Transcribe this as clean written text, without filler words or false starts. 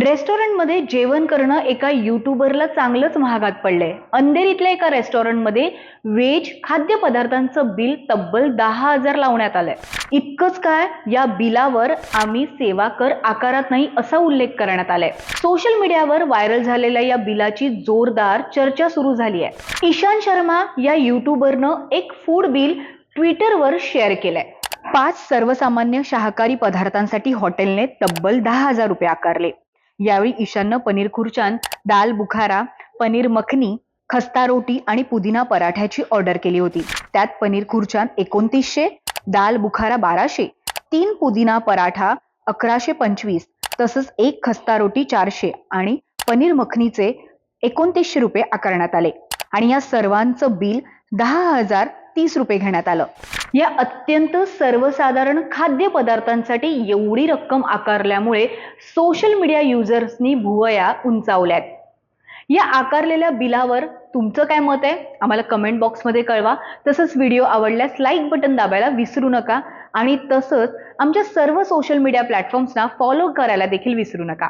रेस्टॉरंटमध्ये जेवण करणं एका युट्यूबरला चांगलंच महागात पडलंय. अंधेरीतल्या एका रेस्टॉरंटमध्ये व्हेज खाद्यपदार्थांचं बिल तब्बल 10,000 लावण्यात आलंय. इतकंच काय, या बिलावर आम्ही सेवा कर आकारात नाही असा उल्लेख करण्यात आलाय. सोशल मीडियावर व्हायरल झालेल्या या बिलाची जोरदार चर्चा सुरू झाली आहे. ईशान शर्मा या युट्यूबरनं एक फूड बिल ट्विटरवर शेअर केलंय. 5 सर्वसामान्य शाकाहारी पदार्थांसाठी हॉटेलने तब्बल 10,000 रुपये आकारले. यावेळी ईशाननं पनीर खुर्चान, दाल बुखारा, पनीर मखनी, खस्ता रोटी आणि पुदिना पराठ्याची ऑर्डर केली होती. त्यात पनीर खुर्चान 2900, दाल बुखारा 1200, 3 पुदिना पराठा 1125, तसंच एक खस्ता रोटी 400 आणि पनीर मखनीचे 2900 रुपये आकारण्यात आले. आणि या सर्वांचं बिल 10,030 रुपये घेण्यात आलं. या अत्यंत सर्वसाधारण खाद्यपदार्थांसाठी एवढी रक्कम आकारल्यामुळे सोशल मीडिया युजर्सनी भुवया उंचावल्यात. या आकारलेल्या बिलावर तुमचं काय मत आहे आम्हाला कमेंट बॉक्समध्ये कळवा. तसंच व्हिडिओ आवडल्यास लाईक बटन दाबायला विसरू नका आणि तसंच आमच्या सर्व सोशल मीडिया प्लॅटफॉर्म्सना फॉलो करायला देखील विसरू नका.